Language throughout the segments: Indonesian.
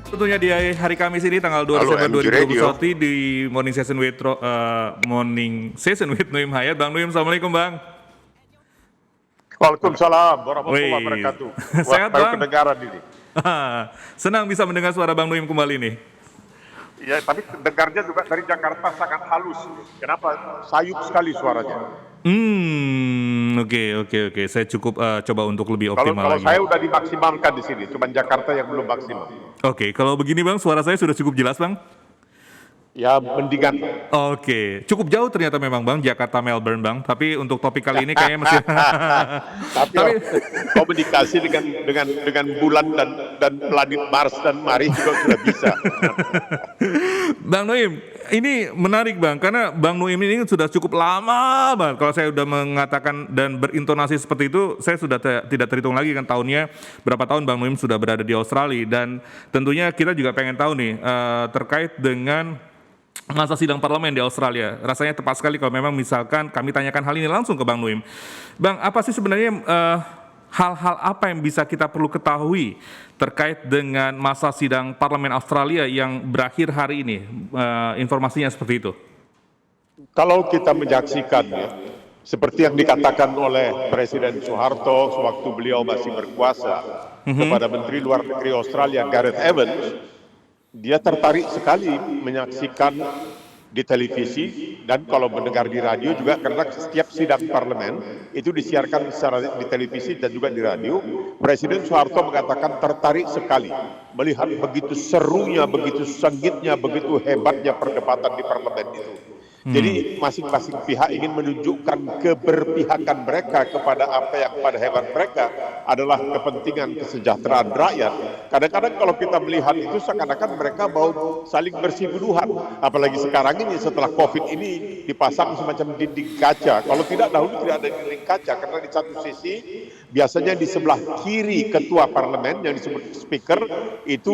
Tentunya di hari Kamis ini tanggal 2 Halo Desember MG Radio. 2021 di Morning Session with Nuim Hayat. Bang Nuim, Assalamualaikum Bang. Waalaikumsalam warahmatullahi Wih, wabarakatuh. Wah, sehat baru Bang? kedengaran ini. Senang bisa mendengar suara Bang Nuim kembali nih. Ya, tapi dengarnya juga dari Jakarta sangat halus. Kenapa? Sayup sekali suaranya. Oke. Saya cukup coba untuk lebih Kalau optimal lagi. saya udah dimaksimalkan di sini, cuman Jakarta yang belum maksimal. Oke, kalau begini Bang, suara saya sudah cukup jelas Bang? Ya, mendingan. Oke, cukup jauh ternyata memang Bang, Jakarta Melbourne Bang. Tapi untuk topik kali ini kayaknya masih. Tapi komunikasi dengan bulan dan planet Mars dan Mari juga sudah bisa. Bang Noim, ini menarik Bang, karena Bang Noim ini sudah cukup lama Bang. Kalau saya sudah mengatakan dan berintonasi seperti itu, saya sudah tidak terhitung lagi kan tahunnya berapa tahun Bang Noim sudah berada di Australia. Dan tentunya kita juga pengen tahu nih terkait dengan masa sidang parlemen di Australia. Rasanya tepat sekali kalau memang misalkan kami tanyakan hal ini langsung ke Bang Nuim. Bang, apa sih sebenarnya hal-hal apa yang bisa kita perlu ketahui terkait dengan masa sidang parlemen Australia yang berakhir hari ini? Informasinya seperti itu. Kalau kita menyaksikan ya, seperti yang dikatakan oleh Presiden Soeharto sewaktu beliau masih berkuasa kepada Menteri Luar Negeri Australia Gareth Evans, dia tertarik sekali menyaksikan di televisi dan kalau mendengar di radio juga karena setiap sidang parlemen itu disiarkan secara di televisi dan juga di radio. Presiden Soeharto mengatakan tertarik sekali melihat begitu serunya, begitu sengitnya, begitu hebatnya perdebatan di parlemen itu. Jadi masing-masing pihak ingin menunjukkan keberpihakan mereka kepada apa yang pada hebat mereka adalah kepentingan kesejahteraan rakyat. Kadang-kadang kalau kita melihat itu seakan-akan mereka mau saling bersinggungan. Apalagi sekarang ini setelah COVID ini dipasang semacam dinding kaca. Kalau tidak dahulu tidak ada dinding kaca karena di satu sisi biasanya di sebelah kiri ketua parlemen yang disebut speaker itu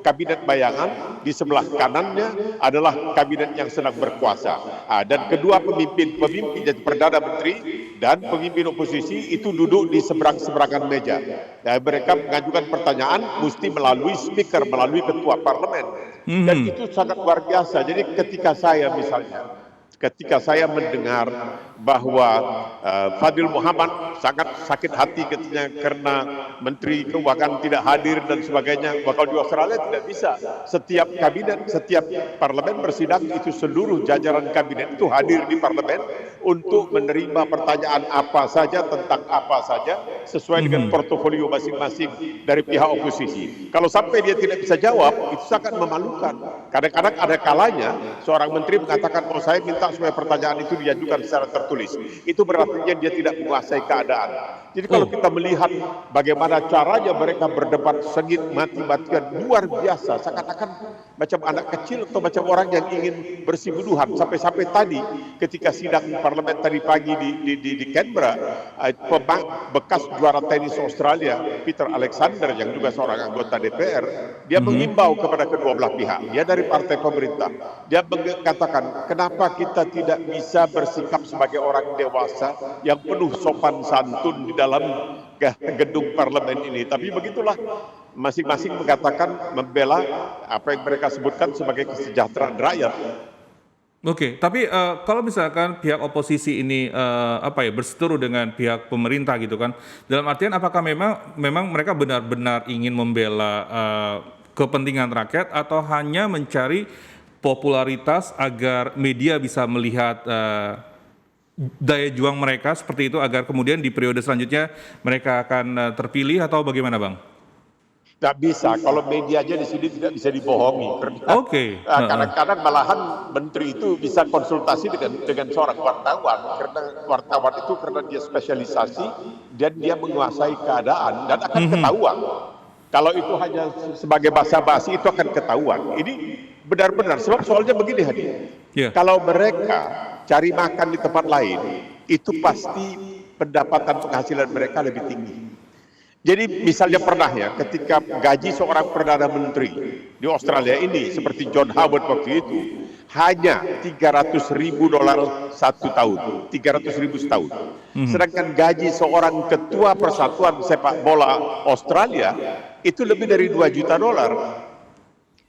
kabinet bayangan, di sebelah kanannya adalah kabinet yang sedang berkuasa. Dan kedua pemimpin yaitu Perdana Menteri dan pemimpin oposisi itu duduk di seberang-seberangan meja. Dan mereka mengajukan pertanyaan mesti melalui speaker, melalui ketua parlemen. Dan itu sangat luar biasa. Jadi ketika saya mendengar bahwa Fadil Muhammad sangat sakit hati ketika karena Menteri Keuangan tidak hadir dan sebagainya. Bakal di Australia tidak bisa. Setiap kabinet, setiap parlemen bersidang itu seluruh jajaran kabinet itu hadir di parlemen untuk menerima pertanyaan apa saja tentang apa saja sesuai dengan portofolio masing-masing dari pihak oposisi. Kalau sampai dia tidak bisa jawab, itu sangat memalukan. Kadang-kadang ada kalanya seorang menteri mengatakan, oh saya minta supaya pertanyaan itu diajukan secara tertulis. Itu berarti dia tidak menguasai keadaan. Jadi kalau kita melihat bagaimana caranya mereka berdebat sengit mati-matian luar biasa, seakan-akan macam anak kecil atau macam orang yang ingin bersinggungan. Sampai-sampai tadi ketika sidang parlemen tadi pagi di Canberra, bekas juara tenis Australia Peter Alexander yang juga seorang anggota DPR, dia mengimbau kepada kedua belah pihak. Dia dari partai pemerintah. Dia mengatakan, kenapa kita tidak bisa bersikap sebagai orang dewasa yang penuh sopan santun di dalam gedung parlemen ini. Tapi begitulah, masing-masing mengatakan membela apa yang mereka sebutkan sebagai kesejahteraan rakyat. Oke, tapi kalau misalkan pihak oposisi ini berseteru dengan pihak pemerintah gitu kan, dalam artian apakah memang mereka benar-benar ingin membela kepentingan rakyat atau hanya mencari popularitas agar media bisa melihat daya juang mereka seperti itu agar kemudian di periode selanjutnya mereka akan terpilih atau bagaimana Bang? Tidak bisa, kalau media aja di sini tidak bisa dibohongi. Kadang-kadang malahan menteri itu bisa konsultasi dengan seorang wartawan, karena wartawan itu karena dia spesialisasi dan dia menguasai keadaan dan akan ketahuan. Kalau itu hanya sebagai basa-basi itu akan ketahuan. Ini benar-benar, sebab soalnya begini Hadi. Kalau mereka cari makan di tempat lain, itu pasti pendapatan penghasilan mereka lebih tinggi. Jadi misalnya pernah ya, ketika gaji seorang Perdana Menteri di Australia ini, seperti John Howard waktu itu, hanya $300,000 satu tahun, 300.000 setahun. Sedangkan gaji seorang ketua persatuan sepak bola Australia, itu lebih dari $2 juta.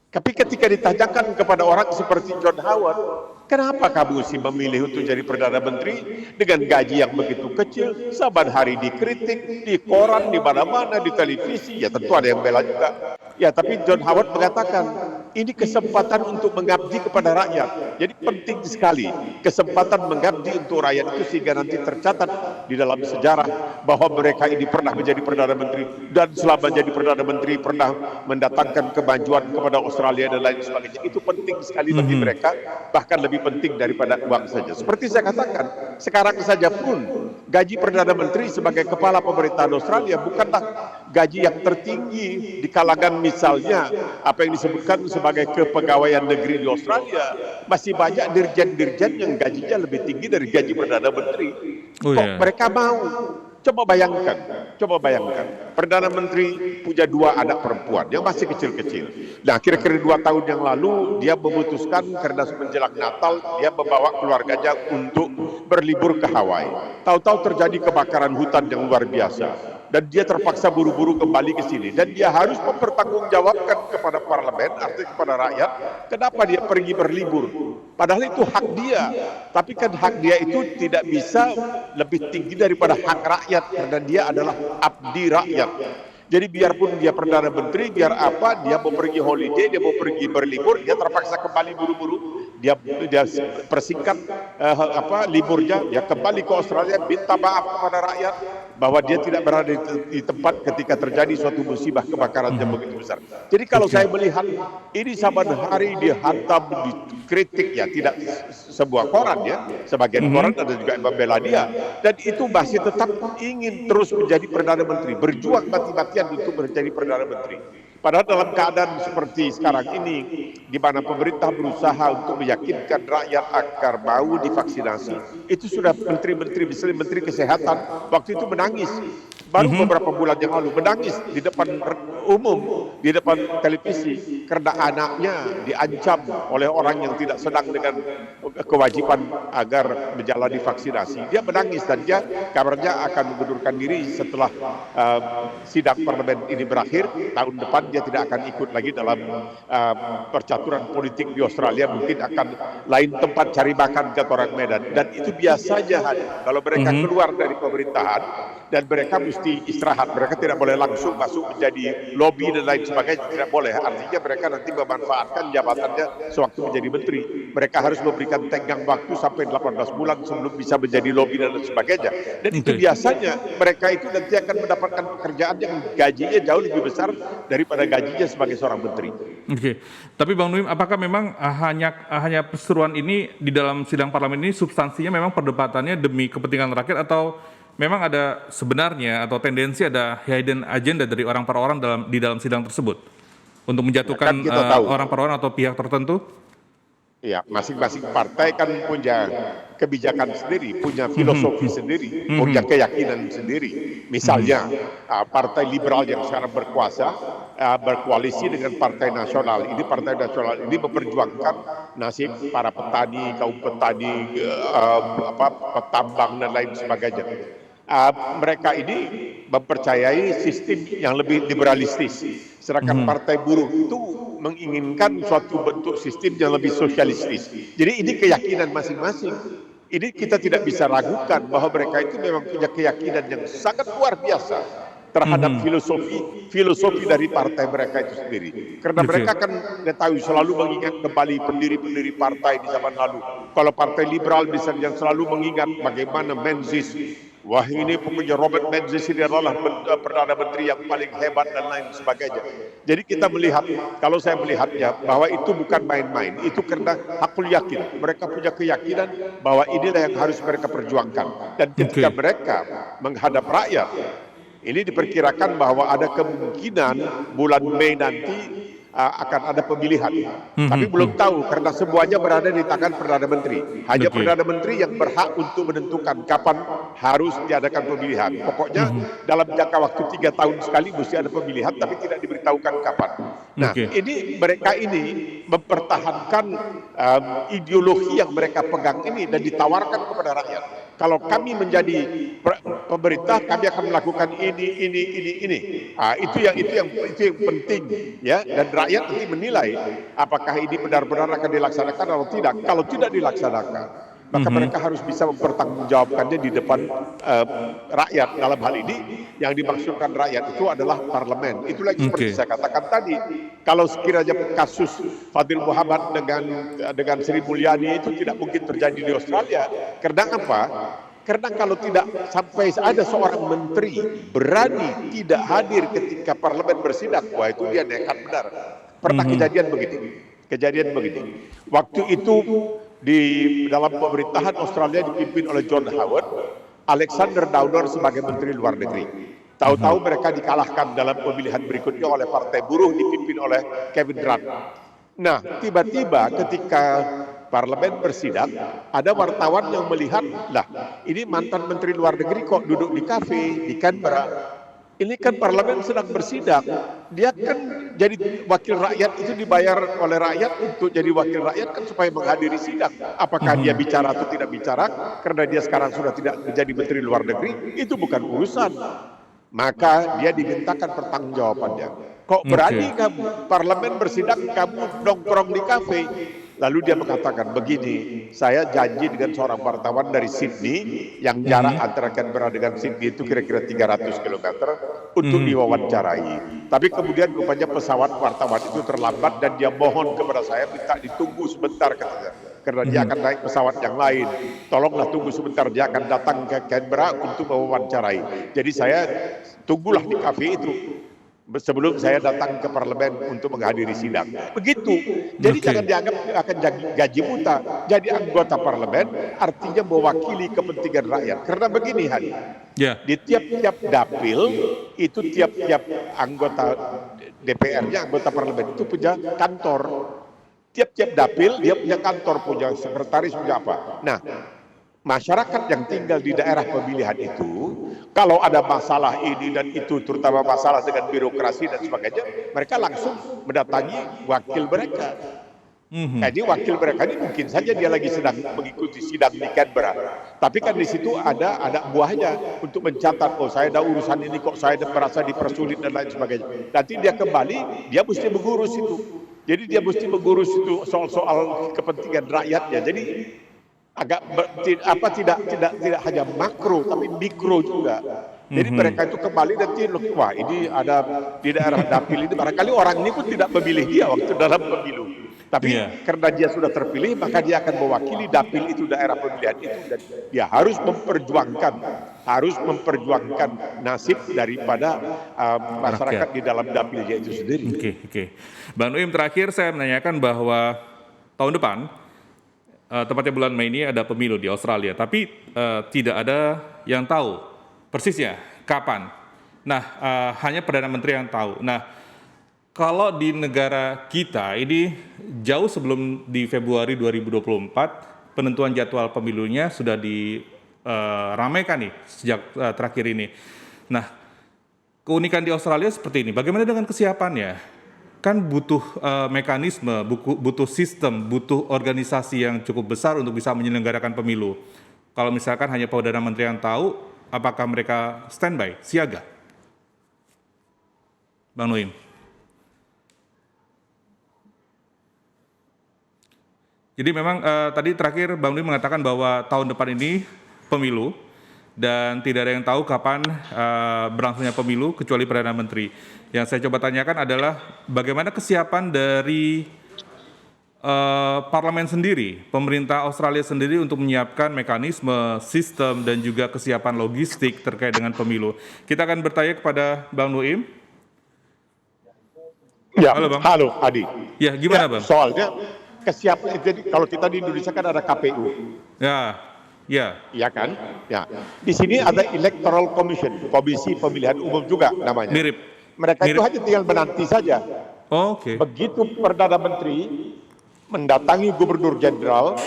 Tapi ketika ditanyakan kepada orang seperti John Howard, kenapa kamu sih memilih untuk jadi Perdana Menteri dengan gaji yang begitu kecil, saban hari dikritik, di koran, di mana-mana, di televisi, ya tentu ada yang bela juga. Ya, tapi John Howard mengatakan, ini kesempatan untuk mengabdi kepada rakyat. Jadi penting sekali kesempatan mengabdi untuk rakyat itu sehingga nanti tercatat di dalam sejarah bahwa mereka ini pernah menjadi Perdana Menteri dan selama jadi Perdana Menteri pernah mendatangkan kemajuan kepada Australia dan lain sebagainya. Itu penting sekali bagi mereka, bahkan lebih penting daripada uang saja. Seperti saya katakan, sekarang saja pun gaji Perdana Menteri sebagai kepala pemerintahan Australia bukanlah gaji yang tertinggi di kalangan misalnya apa yang disebutkan sebagai kepegawaian negeri di Australia. Masih banyak dirjen-dirjen yang gajinya lebih tinggi dari gaji Perdana Menteri. Kok mereka mau? Coba bayangkan, Perdana Menteri punya 2 anak perempuan yang masih kecil-kecil. Nah, kira-kira 2 tahun yang lalu dia memutuskan karena menjelang Natal dia membawa keluarganya untuk berlibur ke Hawaii. Tahu-tahu terjadi kebakaran hutan yang luar biasa. Dan dia terpaksa buru-buru kembali ke sini. Dan dia harus mempertanggungjawabkan kepada parlemen, artinya kepada rakyat, kenapa dia pergi berlibur. Padahal itu hak dia. Tapi kan hak dia itu tidak bisa lebih tinggi daripada hak rakyat. Karena dia adalah abdi rakyat. Jadi biarpun dia Perdana Menteri, biar apa, dia mau pergi holiday, dia mau pergi berlibur, dia terpaksa kembali buru-buru. Dia persingkat liburnya, dia kembali ke Australia, minta maaf kepada rakyat bahwa dia tidak berada di tempat ketika terjadi suatu musibah kebakaran yang begitu besar. Jadi kalau saya melihat ini saban hari dihantam, dikritik, ya tidak sebuah koran ya, sebagian koran ada juga yang membela dia, dan itu masih tetap ingin terus menjadi Perdana Menteri, berjuang mati-matian untuk menjadi Perdana Menteri. Padahal dalam keadaan seperti sekarang ini, di mana pemerintah berusaha untuk meyakinkan rakyat agar mau divaksinasi, itu sudah menteri-menteri, misalnya Menteri Kesehatan, waktu itu menangis. Baru beberapa bulan yang lalu menangis di depan umum, di depan televisi, karena anaknya diancam oleh orang yang tidak senang dengan kewajiban agar menjalani vaksinasi. Dia menangis dan dia kabarnya akan mengundurkan diri setelah sidang parlemen ini berakhir. Tahun depan dia tidak akan ikut lagi dalam percaturan politik di Australia, mungkin akan lain tempat cari makan kata orang Medan. Dan itu biasanya kalau mereka keluar dari pemerintahan dan mereka mesti istirahat, mereka tidak boleh langsung masuk menjadi lobby dan lain sebagainya, tidak boleh. Artinya mereka nanti memanfaatkan jabatannya sewaktu menjadi menteri. Mereka harus memberikan tenggang waktu sampai 18 bulan sebelum bisa menjadi lobby dan lain sebagainya. Dan itu biasanya mereka itu nanti akan mendapatkan pekerjaan yang gajinya jauh lebih besar daripada gajinya sebagai seorang menteri. Oke, tapi Bang Nuim, apakah memang hanya perseteruan ini di dalam sidang parlemen ini substansinya memang perdebatannya demi kepentingan rakyat, atau memang ada sebenarnya atau tendensi ada hidden agenda dari orang per orang di dalam sidang tersebut untuk menjatuhkan orang per orang atau pihak tertentu? Ya, masing-masing partai kan punya kebijakan sendiri, punya filosofi sendiri, punya keyakinan sendiri. Misalnya, Partai Liberal yang sekarang berkuasa berkoalisi dengan Partai Nasional. Ini Partai Nasional ini memperjuangkan nasib para petani, kaum petani, petambang dan lain sebagainya. Mereka ini mempercayai sistem yang lebih liberalistis, sedangkan Partai Buruh itu menginginkan suatu bentuk sistem yang lebih sosialistis. Jadi ini keyakinan masing-masing. Ini kita tidak bisa ragukan bahwa mereka itu memang punya keyakinan yang sangat luar biasa terhadap filosofi dari partai mereka itu sendiri. Karena mereka kan mengetahui, selalu mengingat kembali pendiri-pendiri partai di zaman lalu. Kalau Partai Liberal misalnya yang selalu mengingat bagaimana Menzies, wah ini pokoknya Robert Menzies ini adalah Perdana Menteri yang paling hebat dan lain sebagainya. Jadi kita melihat, kalau saya melihatnya bahwa itu bukan main-main, itu karena hakul yakin. Mereka punya keyakinan bahwa inilah yang harus mereka perjuangkan. Dan ketika mereka menghadap rakyat, ini diperkirakan bahwa ada kemungkinan bulan Mei nanti akan ada pemilihan. Tapi belum tahu karena semuanya berada di tangan Perdana Menteri. Hanya Perdana Menteri yang berhak untuk menentukan kapan harus diadakan pemilihan. Pokoknya dalam jangka waktu 3 tahun sekali mesti ada pemilihan, tapi tidak diberitahukan kapan. Nah, ini mereka ini mempertahankan ideologi yang mereka pegang ini dan ditawarkan kepada rakyat. Kalau kami menjadi pemerintah kami akan melakukan ini. Itu yang penting ya, dan rakyat nanti menilai apakah ini benar-benar akan dilaksanakan atau tidak. Kalau tidak dilaksanakan, maka mereka harus bisa mempertanggungjawabkannya di depan rakyat. Dalam hal ini yang dimaksudkan rakyat itu adalah parlemen. Itulah seperti saya katakan tadi. Kalau sekiranya kasus Fadil Muhammad dengan Sri Mulyani itu tidak mungkin terjadi di Australia. Karena apa? Karena kalau tidak sampai ada seorang menteri berani tidak hadir ketika parlemen bersidang, wah itu dia nekat benar. Pernah kejadian begini. Waktu itu di dalam pemerintahan Australia dipimpin oleh John Howard, Alexander Downer sebagai Menteri Luar Negeri. Tahu-tahu mereka dikalahkan dalam pemilihan berikutnya oleh Partai Buruh dipimpin oleh Kevin Rudd. Nah, tiba-tiba ketika parlemen bersidang, ada wartawan yang melihat, lah ini mantan Menteri Luar Negeri kok duduk di kafe di Canberra. Ini kan parlemen sedang bersidang. Dia kan jadi wakil rakyat, itu dibayar oleh rakyat untuk jadi wakil rakyat kan supaya menghadiri sidang. Apakah dia bicara atau tidak bicara, karena dia sekarang sudah tidak menjadi Menteri Luar Negeri, itu bukan urusan. Maka dia dimintakan pertanggungjawabannya. Kok berani kamu parlemen bersidang, kamu nongkrong di kafe? Lalu dia mengatakan begini, saya janji dengan seorang wartawan dari Sydney, yang jarak antara Canberra dengan Sydney itu kira-kira 300 km, untuk diwawancarai. Tapi kemudian rupanya pesawat wartawan itu terlambat dan dia mohon kepada saya, minta ditunggu sebentar katanya. Karena dia akan naik pesawat yang lain. Tolonglah tunggu sebentar, dia akan datang ke Canberra untuk mewawancarai. Jadi saya tunggulah di kafe itu sebelum saya datang ke parlemen untuk menghadiri sidang. Begitu. Jadi jangan dianggap akan gaji buta. Jadi anggota parlemen artinya mewakili kepentingan rakyat. Karena begini, Hani. Di tiap-tiap dapil itu tiap-tiap anggota DPR-nya, anggota parlemen itu punya kantor. Tiap-tiap dapil dia punya kantor, punya sekretaris, punya apa. Nah, masyarakat yang tinggal di daerah pemilihan itu, kalau ada masalah ini dan itu, terutama masalah dengan birokrasi dan sebagainya, mereka langsung mendatangi wakil mereka. Jadi wakil mereka ini mungkin saja dia lagi sedang mengikuti sidang di Canberra, tapi kan di situ ada buahnya untuk mencatat, oh saya ada urusan ini kok saya merasa dipersulit dan lain sebagainya. Nanti dia kembali, dia mesti mengurus itu. Jadi dia mesti mengurus itu soal kepentingan rakyatnya. Jadi agak tidak hanya makro tapi mikro juga. Jadi mereka itu kembali nanti, wah ini ada di daerah dapil ini, barangkali orang ini pun tidak memilih dia waktu dalam pemilu. Tapi karena dia sudah terpilih, maka dia akan mewakili dapil itu, daerah pemilihan itu, dan dia harus memperjuangkan nasib daripada masyarakat di dalam dapilnya itu sendiri. Oke. Bang Nuim, terakhir saya menanyakan bahwa tahun depan, tepatnya bulan Mei ini ada pemilu di Australia, tapi tidak ada yang tahu persisnya kapan. Nah, hanya Perdana Menteri yang tahu. Nah, kalau di negara kita ini jauh sebelum di Februari 2024, penentuan jadwal pemilunya sudah diramaikan nih sejak terakhir ini. Nah, keunikan di Australia seperti ini. Bagaimana dengan kesiapannya? Kan butuh mekanisme, butuh sistem, butuh organisasi yang cukup besar untuk bisa menyelenggarakan pemilu. Kalau misalkan hanya Perdana Menteri yang tahu, apakah mereka standby, siaga? Bang Nuim. Jadi memang tadi terakhir Bang Nuim mengatakan bahwa tahun depan ini pemilu dan tidak ada yang tahu kapan berlangsungnya pemilu kecuali Perdana Menteri. Yang saya coba tanyakan adalah bagaimana kesiapan dari parlemen sendiri, pemerintah Australia sendiri untuk menyiapkan mekanisme, sistem, dan juga kesiapan logistik terkait dengan pemilu. Kita akan bertanya kepada Bang Nuim. Ya, halo Bang. Halo Adi. Ya, gimana Bang? Soalnya kesiapan, jadi kalau kita di Indonesia kan ada KPU. Ya kan? Ya. Di sini ada Electoral Commission, Komisi Pemilihan Umum juga namanya. Mereka itu hanya tinggal menanti saja. Begitu Perdana Menteri mendatangi Gubernur Jenderal,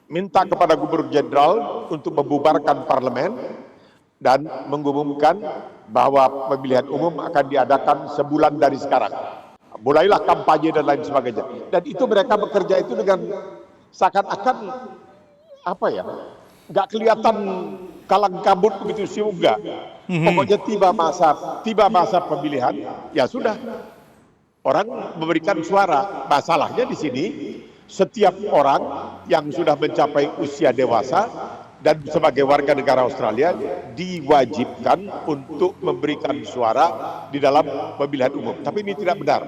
minta kepada Gubernur Jenderal untuk membubarkan parlemen dan mengumumkan bahwa pemilihan umum akan diadakan sebulan dari sekarang. Mulailah kampanye dan lain sebagainya. Dan itu mereka bekerja itu dengan seakan-akan apa ya? nggak kelihatan kalang kabut begitu sih, enggak. Pokoknya tiba masa pemilihan, ya sudah, orang memberikan suara. Masalahnya di sini, setiap orang yang sudah mencapai usia dewasa dan sebagai warga negara Australia diwajibkan untuk memberikan suara di dalam pemilihan umum. Tapi ini tidak benar.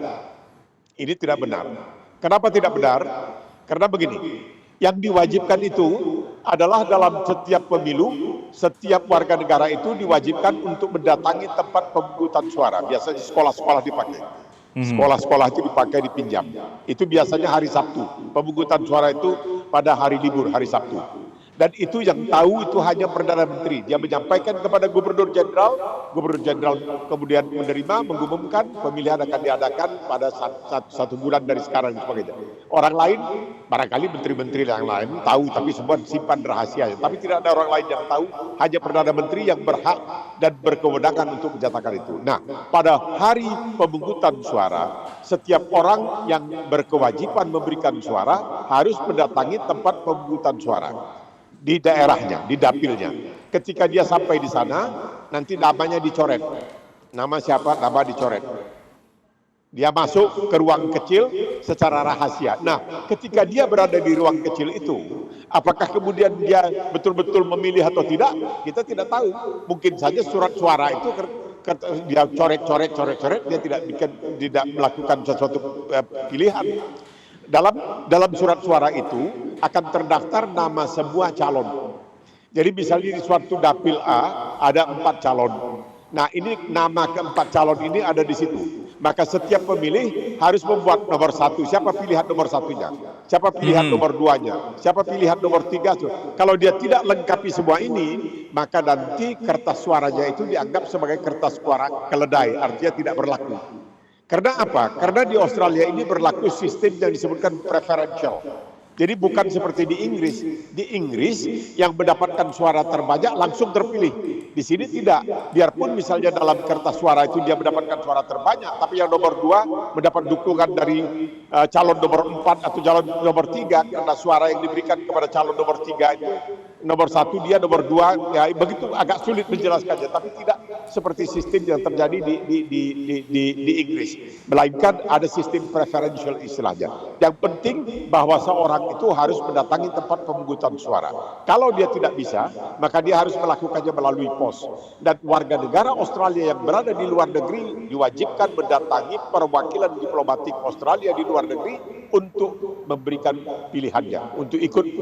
Ini tidak benar. Kenapa tidak benar? Karena begini, yang diwajibkan itu adalah dalam setiap pemilu, setiap warga negara itu diwajibkan untuk mendatangi tempat pemungutan suara. Biasanya sekolah-sekolah dipakai. Sekolah-sekolah itu dipakai, dipinjam. Itu biasanya hari Sabtu. Pemungutan suara itu pada hari libur, hari Sabtu. Dan itu yang tahu itu hanya Perdana Menteri. Dia menyampaikan kepada Gubernur Jenderal kemudian menerima, mengumumkan pemilihan akan diadakan pada satu bulan dari sekarang dan sebagainya. Orang lain, barangkali menteri-menteri yang lain tahu, tapi semua simpan rahasia. Tapi tidak ada orang lain yang tahu, hanya Perdana Menteri yang berhak dan berkewenangan untuk menyatakan itu. Nah, pada hari pemungutan suara, setiap orang yang berkewajiban memberikan suara harus mendatangi tempat pemungutan suara di daerahnya, di dapilnya. Ketika dia sampai di sana, nanti namanya dicoret. Nama siapa? Nama dicoret. Dia masuk ke ruang kecil secara rahasia. Nah, ketika dia berada di ruang kecil itu, apakah kemudian dia betul-betul memilih atau tidak? Kita tidak tahu. Mungkin saja surat suara itu dia coret, dia tidak melakukan sesuatu pilihan. Dalam surat suara itu akan terdaftar nama semua calon. Jadi misalnya di suatu dapil A ada 4 calon. Nah, ini nama keempat calon ini ada di situ. Maka setiap pemilih harus membuat nomor 1. Siapa pilihan nomor 1-nya? Siapa pilihan nomor 2-nya? Siapa pilihan nomor 3? Kalau dia tidak lengkapi semua ini, maka nanti kertas suaranya itu dianggap sebagai kertas suara keledai, artinya tidak berlaku. Karena apa? Karena di Australia ini berlaku sistem yang disebutkan preferential. Jadi bukan seperti di Inggris. Di Inggris yang mendapatkan suara terbanyak langsung terpilih. Di sini tidak. Biarpun misalnya dalam kertas suara itu dia mendapatkan suara terbanyak, tapi yang nomor 2 mendapat dukungan dari calon nomor 4 atau calon nomor 3, karena suara yang diberikan kepada calon nomor 3 itu nomor 1 dia, nomor 2, ya begitu, agak sulit menjelaskannya. Tapi tidak seperti sistem yang terjadi di Inggris. Melainkan ada sistem preferential istilahnya. Yang penting bahwa seorang itu harus mendatangi tempat pemungutan suara. Kalau dia tidak bisa, maka dia harus melakukannya melalui pos. Dan warga negara Australia yang berada di luar negeri diwajibkan mendatangi perwakilan diplomatik Australia di luar negeri untuk memberikan pilihannya, untuk ikut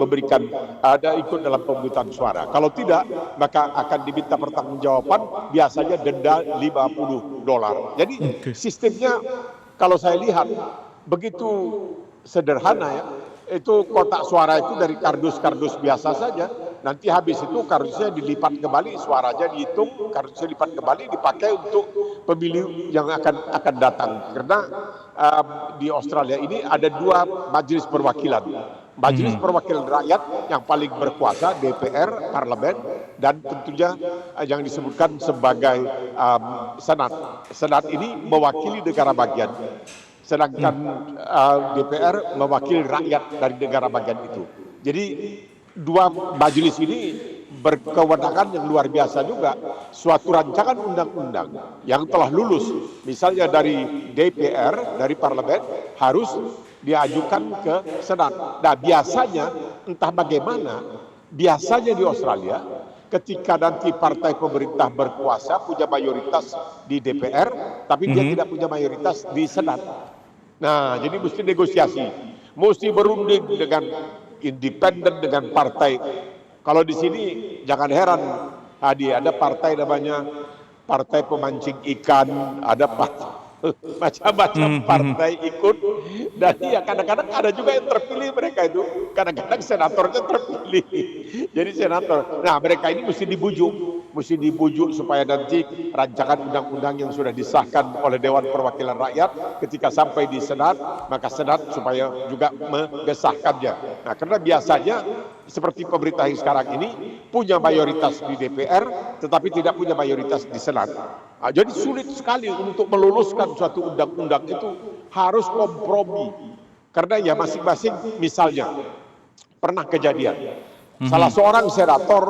dalam pemungutan suara. Kalau tidak, maka akan diminta pertanggungjawaban, biasanya denda $50. Jadi sistemnya kalau saya lihat begitu sederhana ya. Itu kotak suara itu dari kardus-kardus biasa saja. Nanti habis itu kardusnya dilipat kembali, suaranya dihitung, kardusnya dilipat kembali, dipakai untuk pemilu yang akan datang. Karena di Australia ini ada 2 majelis perwakilan. Majelis Perwakilan Rakyat yang paling berkuasa, DPR, Parlemen, dan tentunya yang disebutkan sebagai Senat. Senat ini mewakili negara bagian. Sedangkan DPR mewakili rakyat dari negara bagian itu. Jadi 2 majelis ini berkewenangan yang luar biasa juga. Suatu rancangan undang-undang yang telah lulus, misalnya dari DPR, dari Parlemen, harus diajukan ke Senat. Nah, biasanya entah bagaimana, biasanya di Australia ketika nanti partai pemerintah berkuasa punya mayoritas di DPR, tapi dia tidak punya mayoritas di Senat. Nah, jadi mesti negosiasi, mesti berunding dengan independen, dengan partai. Kalau di sini jangan heran, Hadi, ada partai namanya Partai Pemancing Ikan, ada macam-macam partai ikut, dan ya kadang-kadang ada juga yang terpilih mereka itu, kadang-kadang senatornya terpilih, jadi senator. Nah, mereka ini mesti dibujuk supaya nanti rancangan undang-undang yang sudah disahkan oleh Dewan Perwakilan Rakyat ketika sampai di Senat, maka Senat supaya juga mengesahkannya. Nah, karena biasanya seperti pemerintah yang sekarang ini punya mayoritas di DPR tetapi tidak punya mayoritas di Senat. Nah, jadi sulit sekali untuk meluluskan suatu undang-undang, itu harus kompromi. Karena ya masing-masing, misalnya pernah kejadian Salah seorang senator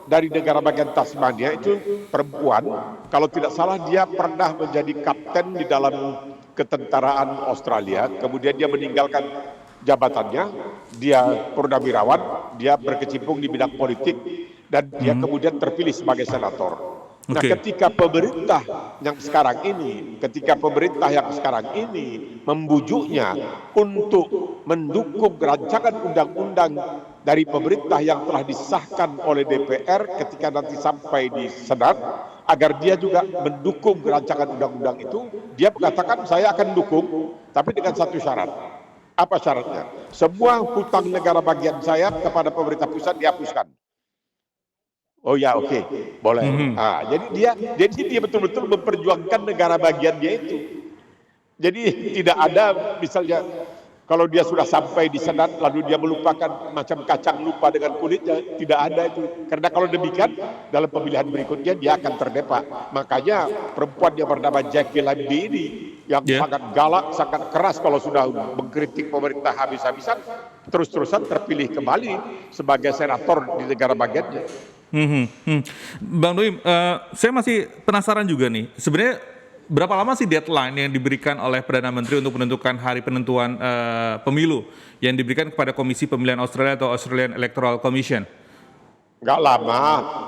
dari negara bagian Tasmania itu perempuan, kalau tidak salah dia pernah menjadi kapten di dalam ketentaraan Australia, kemudian dia meninggalkan jabatannya, dia purnawirawan, dia berkecimpung di bidang politik, dan dia kemudian terpilih sebagai senator. Nah, ketika pemerintah yang sekarang ini membujuknya untuk mendukung rancangan undang-undang dari pemerintah yang telah disahkan oleh DPR ketika nanti sampai di Senat, agar dia juga mendukung rancangan undang-undang itu, dia mengatakan saya akan dukung, tapi dengan satu syarat. Apa syaratnya? Semua hutang negara bagian saya kepada pemerintah pusat dihapuskan. Oh ya, oke, boleh. Jadi dia betul-betul memperjuangkan negara bagian dia itu. Jadi tidak ada misalnya kalau dia sudah sampai di Senat lalu dia melupakan macam kacang lupa dengan kulitnya, tidak ada itu. Karena kalau demikian dalam pemilihan berikutnya dia akan terdepak. Makanya perempuan yang bernama Jackie Lambie ini yang sangat galak, sangat keras kalau sudah mengkritik pemerintah habis-habisan, terus-terusan terpilih kembali sebagai senator di negara bagiannya. Bang Noim, saya masih penasaran juga nih. Sebenarnya berapa lama sih deadline yang diberikan oleh Perdana Menteri untuk menentukan hari penentuan pemilu yang diberikan kepada Komisi Pemilihan Australia atau Australian Electoral Commission? Nggak lama,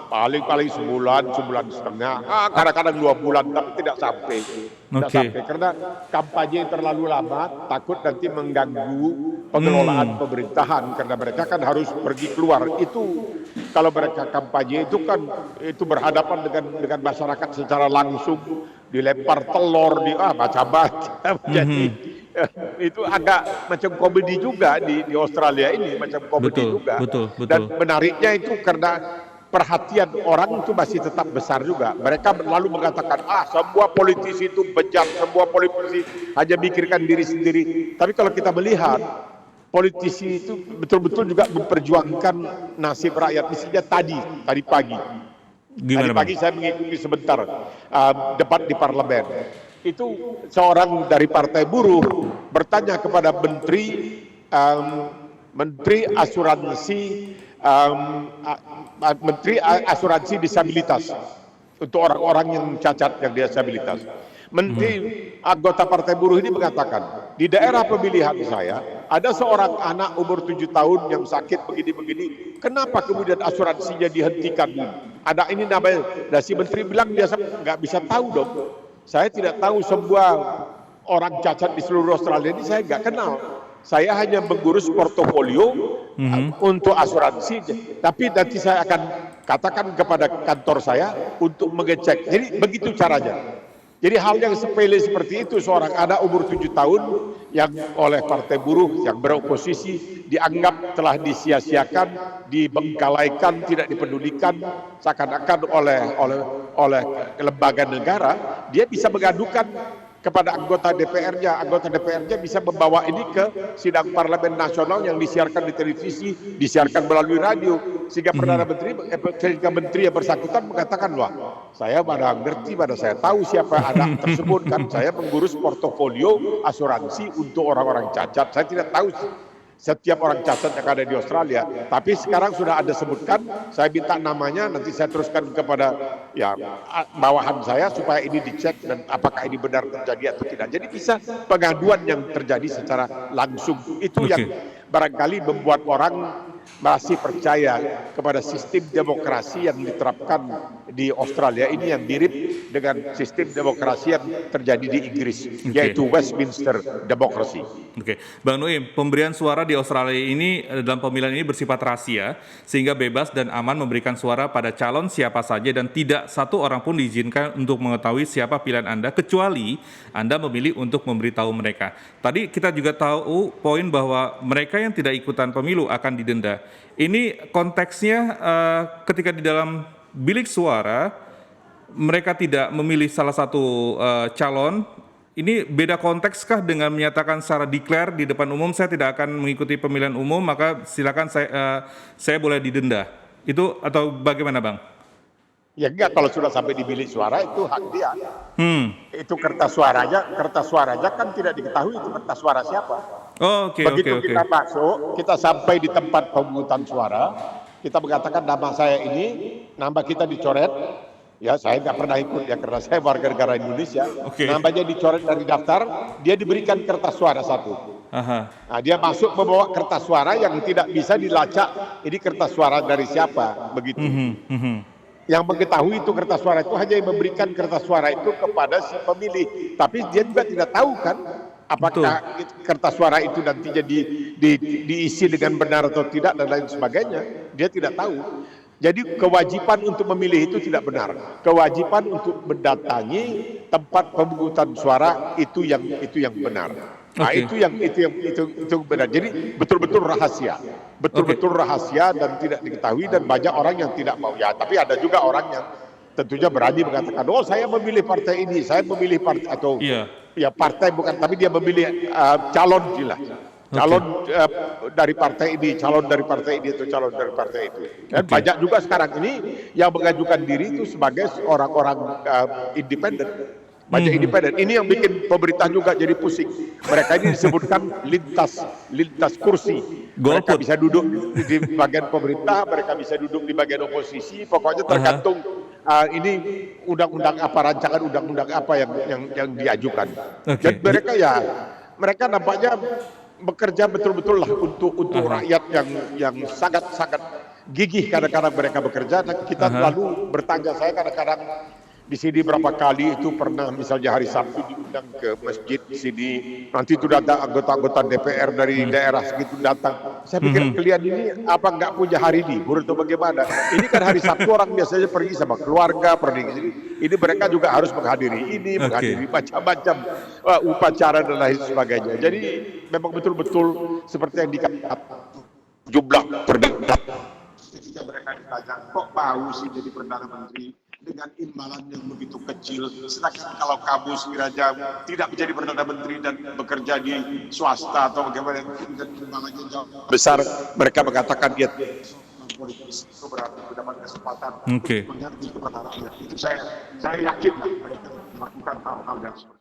paling sebulan setengah, kadang-kadang 2 bulan, tapi tidak sampai. Tidak sampai, karena kampanye yang terlalu lama, takut nanti mengganggu pengelolaan pemerintahan, karena mereka kan harus pergi keluar. Itu kalau mereka kampanye itu kan itu berhadapan dengan masyarakat secara langsung, dilempar telur, macam-macam. Jadi itu agak macam komedi juga di Australia ini, macam komedi juga. Betul. Dan menariknya itu karena perhatian orang itu masih tetap besar juga. Mereka lalu mengatakan, semua politisi itu bejat, semua politisi hanya mikirkan diri sendiri. Tapi kalau kita melihat, politisi itu betul-betul juga memperjuangkan nasib rakyat. Misalnya tadi pagi. Tadi pagi saya mengikuti sebentar debat di parlemen. Itu seorang dari Partai Buruh bertanya kepada Menteri Asuransi Disabilitas untuk orang-orang yang cacat, yang disabilitas. Menteri anggota Partai Buruh ini mengatakan, di daerah pemilihan saya ada seorang anak umur 7 tahun yang sakit begini-begini, kenapa kemudian asuransinya dihentikan? Ada ini namanya, dan si menteri bilang dia nggak bisa tahu dong. Saya tidak tahu semua orang cacat di seluruh Australia ini, saya nggak kenal. Saya hanya mengurus portofolio untuk asuransi, tapi nanti saya akan katakan kepada kantor saya untuk mengecek. Jadi begitu caranya. Jadi hal yang sepele seperti itu, seorang anak umur 7 tahun yang oleh Partai Buruh yang beroposisi dianggap telah disia-siakan, dibengkalaikan, tidak dipedulikan, seakan-akan oleh lembaga negara, dia bisa mengadukan kepada anggota DPR-nya. Anggota DPR-nya bisa membawa ini ke sidang parlemen nasional yang disiarkan di televisi, disiarkan melalui radio, sehingga sehingga menteri yang bersangkutan mengatakan, wah, saya pada ngerti, pada saya tahu siapa anak tersebut, kan saya mengurus portofolio asuransi untuk orang-orang cacat. Saya tidak tahu setiap orang cacat yang ada di Australia, tapi sekarang sudah ada sebutkan, saya minta namanya, nanti saya teruskan kepada bawahan saya supaya ini dicek dan apakah ini benar terjadi atau tidak. Jadi bisa pengaduan yang terjadi secara langsung. Itu yang barangkali membuat orang masih percaya kepada sistem demokrasi yang diterapkan di Australia ini, yang mirip dengan sistem demokrasi yang terjadi di Inggris, yaitu Westminster Democracy. Bang Noim, pemberian suara di Australia ini dalam pemilihan ini bersifat rahasia, sehingga bebas dan aman memberikan suara pada calon siapa saja dan tidak satu orang pun diizinkan untuk mengetahui siapa pilihan Anda, kecuali Anda memilih untuk memberitahu mereka. Tadi kita juga tahu poin bahwa mereka yang tidak ikutan pemilu akan didenda. Ini konteksnya ketika di dalam bilik suara mereka tidak memilih salah satu calon. Ini beda kontekskah dengan menyatakan secara declare di depan umum, saya tidak akan mengikuti pemilihan umum, maka silakan saya boleh didenda. Itu atau bagaimana, Bang? Ya enggak, kalau sudah sampai di bilik suara itu hak dia. Itu kertas suaranya kan tidak diketahui itu kertas suara siapa. Begitu kita masuk, kita sampai di tempat pemungutan suara, kita mengatakan nama saya ini, nama kita dicoret. Ya, saya nggak pernah ikut ya karena saya warga negara Indonesia. Oke. Namanya dicoret dari daftar, dia diberikan kertas suara satu. Aha. Nah, dia masuk membawa kertas suara yang tidak bisa dilacak. Ini kertas suara dari siapa, begitu. Yang mengetahui itu kertas suara itu hanya yang memberikan kertas suara itu kepada si pemilih. Tapi dia juga tidak tahu kan apakah kertas suara itu nantinya diisi dengan benar atau tidak dan lain sebagainya. Dia tidak tahu. Jadi kewajiban untuk memilih itu tidak benar. Kewajiban untuk mendatangi tempat pemungutan suara itu yang benar. Nah, itu benar. Jadi betul-betul rahasia. Betul-betul rahasia dan tidak diketahui dan banyak orang yang tidak mau. Ya, tapi ada juga orang yang tentunya berani mengatakan, "Oh, saya memilih partai ini, saya memilih partai atau ya partai bukan, tapi dia memilih calon gila. Calon dari partai ini, calon dari partai ini atau calon dari partai itu." Dan banyak juga sekarang ini yang mengajukan diri itu sebagai orang-orang independen. Banyak independen. Ini yang bikin pemerintah juga jadi pusing. Mereka ini disebutkan lintas kursi. Mereka bisa duduk di bagian pemerintah, mereka bisa duduk di bagian oposisi. Pokoknya tergantung ini undang-undang apa, rancangan undang-undang apa yang diajukan. Dan mereka nampaknya bekerja betul-betul lah untuk rakyat yang sangat-sangat gigih kadang-kadang mereka bekerja. Dan kita lalu bertanya, saya kadang-kadang di sini berapa kali itu pernah misalnya hari Sabtu diundang ke masjid di sini, nanti itu datang anggota-anggota DPR dari daerah segitu datang. Saya pikir kalian ini apa nggak punya hari libur atau bagaimana? Ini kan hari Sabtu orang biasanya pergi sama keluarga, pergi. Ini mereka juga harus menghadiri ini, menghadiri macam-macam upacara dan lain sebagainya. Jadi memang betul-betul seperti yang dikatakan jumlah perdana. Ketika mereka ditanya, kok mau sih jadi Perdana Menteri dengan imbalan yang begitu kecil, sedangkan kalau kamu sekiranya tidak menjadi Perdana Menteri dan bekerja di swasta atau bagaimana dan imbalannya jauh besar, mereka mengatakan dia politis itu berarti mendapat kesempatan mengerti kepada rakyat. Itu saya yakin mereka melakukan hal-hal yang seperti